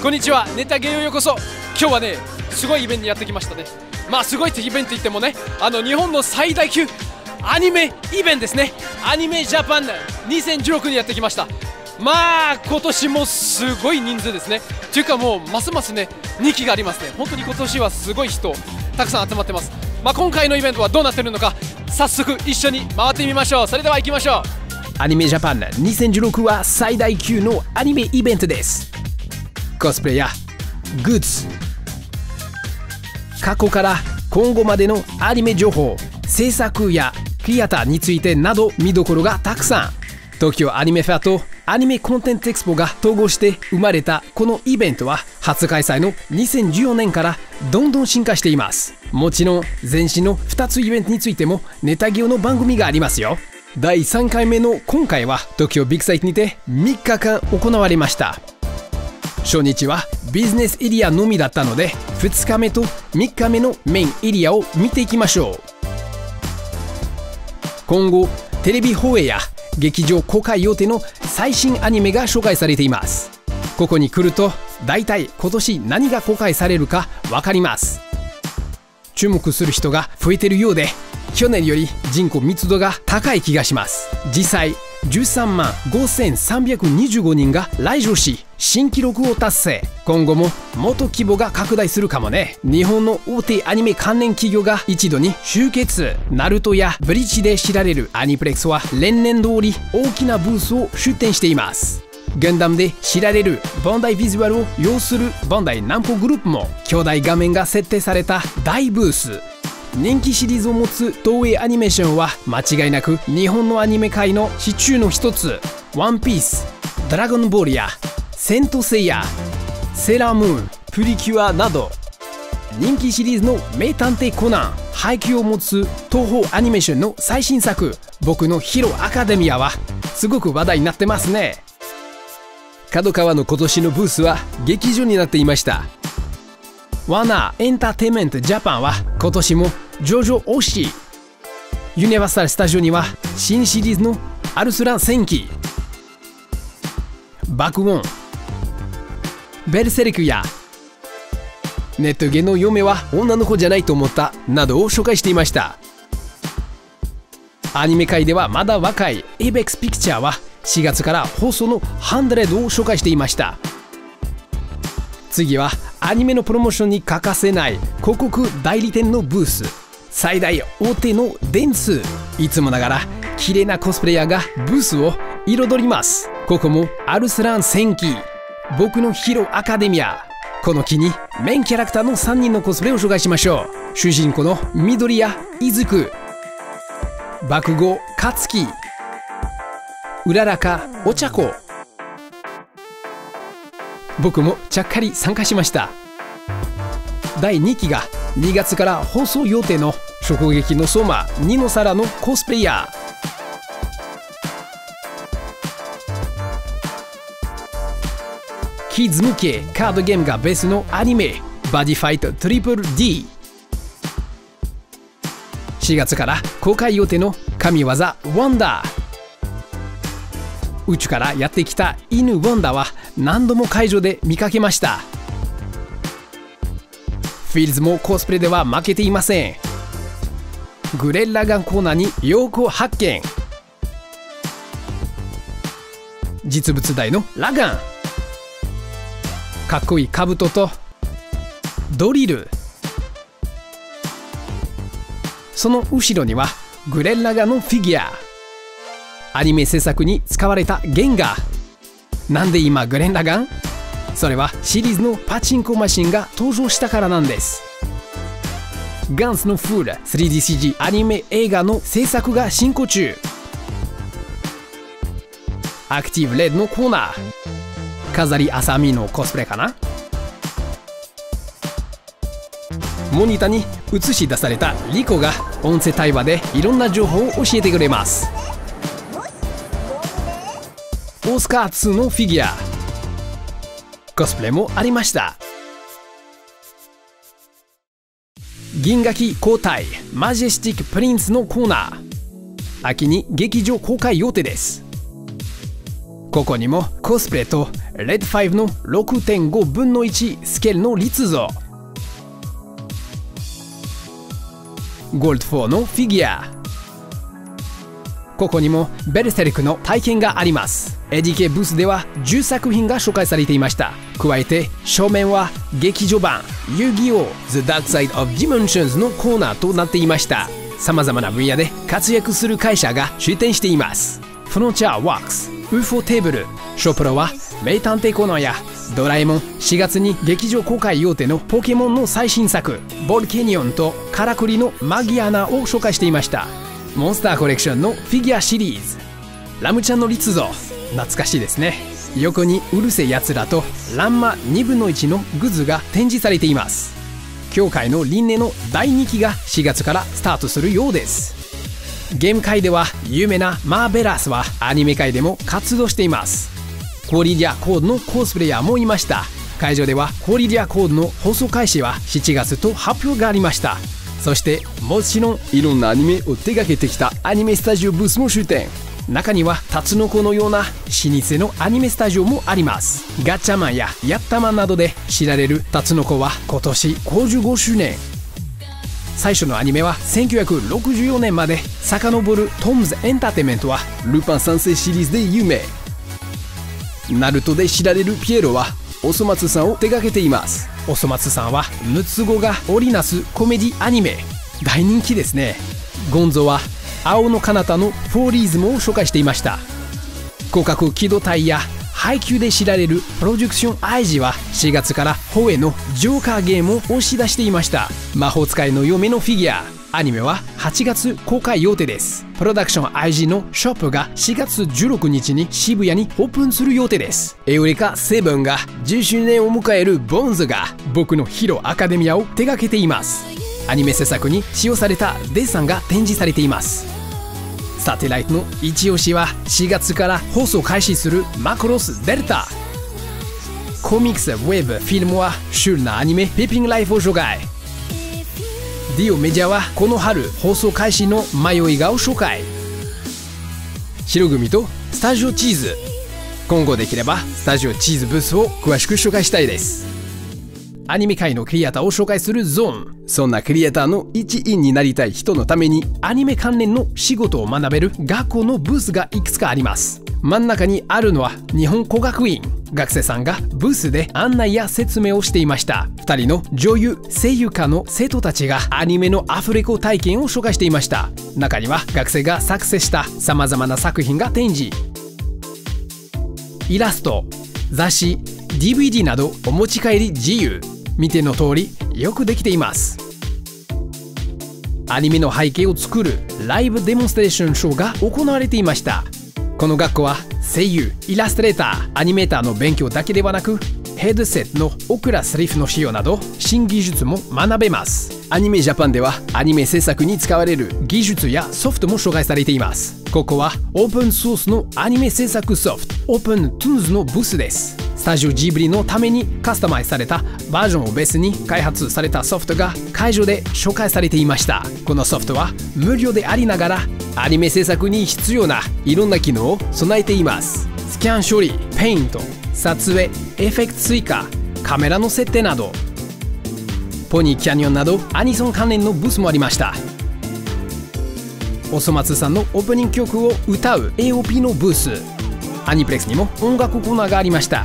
こんにちは、ネタゲーようこそ。今日はね、すごいイベントにやってきましたね。まあすごいイベントといってもね、日本の最大級アニメイベントですね。アニメジャパン2016にやってきました。まあ今年もすごい人数ですね。というかもうますますね人気がありますね。本当に今年はすごい人たくさん集まってます。まあ今回のイベントはどうなってるのか、早速一緒に回ってみましょう。それでは行きましょう。アニメジャパン2016は最大級のアニメイベントです。コスプレやグッズ、過去から今後までのアニメ情報、制作やクリエイターについてなど見どころがたくさん。東京アニメフェアとアニメコンテンツエクスポが統合して生まれたこのイベントは初開催の2014年からどんどん進化しています。もちろん前身の2つイベントについてもネタゲオの番組がありますよ。第3回目の今回は東京ビッグサイトにて3日間行われました。初日はビジネスエリアのみだったので2日目と3日目のメインエリアを見ていきましょう。今後テレビ放映や劇場公開予定の最新アニメが紹介されています。ここに来ると大体今年何が公開されるか分かります。注目する人が増えているようで去年より人口密度が高い気がします。実際13万5325人が来場し新記録を達成。今後ももっと規模が拡大するかもね。日本の大手アニメ関連企業が一度に集結。ナルトやブリーチで知られるアニプレックスは例年通り大きなブースを出展しています。ガンダムで知られるバンダイビジュアルを擁するバンダイナムコグループも巨大画面が設定された大ブース。人気シリーズを持つ東映アニメーションは間違いなく日本のアニメ界の支柱の一つ。ワンピース、ドラゴンボールやセントセイヤ、セーラームーン、プリキュアなど人気シリーズの名探偵コナン、配給を持つ東宝アニメーションの最新作僕のヒーローアカデミアはすごく話題になってますね。角川の今年のブースは劇場になっていました。ワーナーエンターテインメントジャパンは今年もジョジョ推し。ユニバーサル・スタジオには新シリーズのアルスラン戦記、爆音、ベルセルクやネットゲの嫁は女の子じゃないと思ったなどを紹介していました。アニメ界ではまだ若いエイベックスピクチャーは4月から放送の100を紹介していました。次はアニメのプロモーションに欠かせない広告代理店のブース。最大大手の電通。いつもながら綺麗なコスプレイヤーがブースを彩ります。ここもアルスラン戦記、僕のヒーローアカデミア。この木にメインキャラクターの3人のコスプレを紹介しましょう。主人公の緑谷いずく、爆豪勝樹、うららかお茶子。僕もちゃっかり参加しました。第2期が2月から放送予定の直撃の相馬2の皿のコスプレイヤー。キッズ向けカードゲームがベースのアニメバディファイトトリプル D。 4月から公開予定の神業ワンダー。宇宙からやってきた犬ワンダは何度も会場で見かけました。フィールズもコスプレでは負けていません。グレンラガンコーナーによく発見。実物大のラガン、かっこいい兜とドリル。その後ろにはグレンラガンのフィギュア。アニメ制作に使われた原画。なんで今グレンラガン？それはシリーズのパチンコマシンが登場したからなんです。ガンスのフール 3DCG アニメ映画の制作が進行中。アクティブレッドのコーナー、飾りあさみのコスプレかな。モニターに映し出されたリコが音声対話でいろんな情報を教えてくれます。オスカー2のフィギュア、コスプレもありました。銀河期交代マジェスティックプリンスのコーナー、秋に劇場公開予定です。ここにもコスプレとレッド5の 6.5 分の1スケールの立像、ゴールド4のフィギュア、ここにもベルセルクの体験があります。 ADK ブースでは10作品が紹介されていました。加えて正面は劇場版遊戯王 The Dark Side of Dimensions のコーナーとなっていました。さまざまな分野で活躍する会社が出展しています。フロンチャーワークス、UFO テーブル、ショプロは名探偵コナンやドラえもん、4月に劇場公開予定のポケモンの最新作ボルケニオンとカラクリのマギアナを紹介していました。モンスターコレクションのフィギュアシリーズ、ラムちゃんの立像、懐かしいですね。横にうるせえやつらとランマ2分の1のグッズが展示されています。協会の輪廻の第2期が4月からスタートするようです。ゲーム界では有名なマーベラスはアニメ界でも活動しています。コーリリアコードのコスプレイヤーもいました。会場ではコーリリアコードの放送開始は7月と発表がありました。そしてもちろんいろんなアニメを手掛けてきたアニメスタジオブースも出展。中にはタツノコのような老舗のアニメスタジオもあります。ガッチャマンやヤッタマンなどで知られるタツノコは今年55周年。最初のアニメは1964年まで遡るトムズエンターテインメントはルパン三世シリーズで有名。ナルトで知られるピエロはおそ松さんを手掛けています。おそ松さんは6つ子が織りなすコメディアニメ、大人気ですね。ゴンゾは青の彼方のフォーリーズムを紹介していました。広角機動隊や配給で知られるプロジェクション IG は4月からホエのジョーカーゲームを押し出していました。魔法使いの嫁のフィギュア、アニメは8月公開予定です。プロダクション IG のショップが4月16日に渋谷にオープンする予定です。エウレカ7が10周年を迎えるボンズが僕のヒーローアカデミアを手掛けています。アニメ制作に使用されたデッサンが展示されています。サテライトの一押しは4月から放送開始するマクロスデルタ。コミックス、ウェブ、フィルムはシュールなアニメペピングライフを紹介。ディオメディアはこの春放送開始の迷い画を紹介。白組とスタジオチーズ、今後できればスタジオチーズブースを詳しく紹介したいです。アニメ界のクリエイターを紹介するゾーン。そんなクリエイターの一員になりたい人のためにアニメ関連の仕事を学べる学校のブースがいくつかあります。真ん中にあるのは日本工学院。学生さんがブースで案内や説明をしていました。2人の女優声優科の生徒たちがアニメのアフレコ体験を紹介していました。中には学生が作成したさまざまな作品が展示。イラスト、雑誌、DVD などお持ち帰り自由。見ての通りよくできています。アニメの背景を作るライブデモンストレーションショーが行われていました。この学校は声優、イラストレーター、アニメーターの勉強だけではなくヘッドセットのオクラスリフの使用など新技術も学べます。アニメジャパンではアニメ制作に使われる技術やソフトも紹介されています。ここはオープンソースのアニメ制作ソフトオープントゥーンズのブースです。スタジオジブリのためにカスタマイズされたバージョンをベースに開発されたソフトが会場で紹介されていました。このソフトは無料でありながらアニメ制作に必要ないろんな機能を備えています。スキャン処理、ペイント、撮影、エフェクト追加、カメラの設定など。ポニーキャニオンなどアニソン関連のブースもありました。おそ松さんのオープニング曲を歌う AOP のブース。アニプレックスにも音楽コーナーがありました。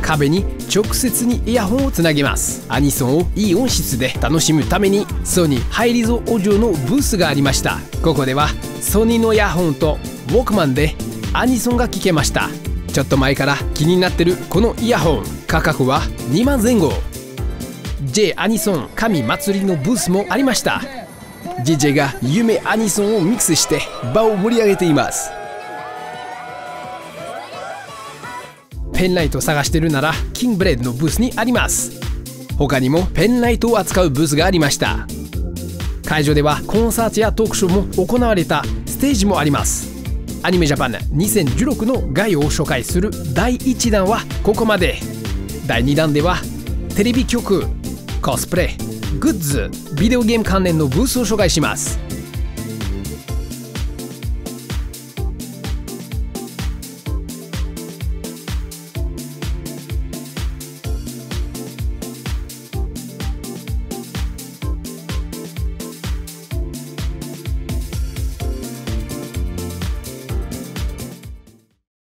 壁に直接にイヤホンをつなげます。アニソンをいい音質で楽しむためにソニーハイリゾオーディオのブースがありました。ここではソニーのイヤホンとウォークマンでアニソンが聴けました。ちょっと前から気になってるこのイヤホン、価格は2万前後。 J アニソン神祭りのブースもありました。 DJ が夢アニソンをミックスして場を盛り上げています。ペンライトを探してるならキングブレードのブースにあります。他にもペンライトを扱うブースがありました。会場ではコンサートやトークショーも行われたステージもあります。アニメジャパン2016の概要を紹介する第1弾はここまで。第2弾ではテレビ局、コスプレ、グッズ、ビデオゲーム関連のブースを紹介します。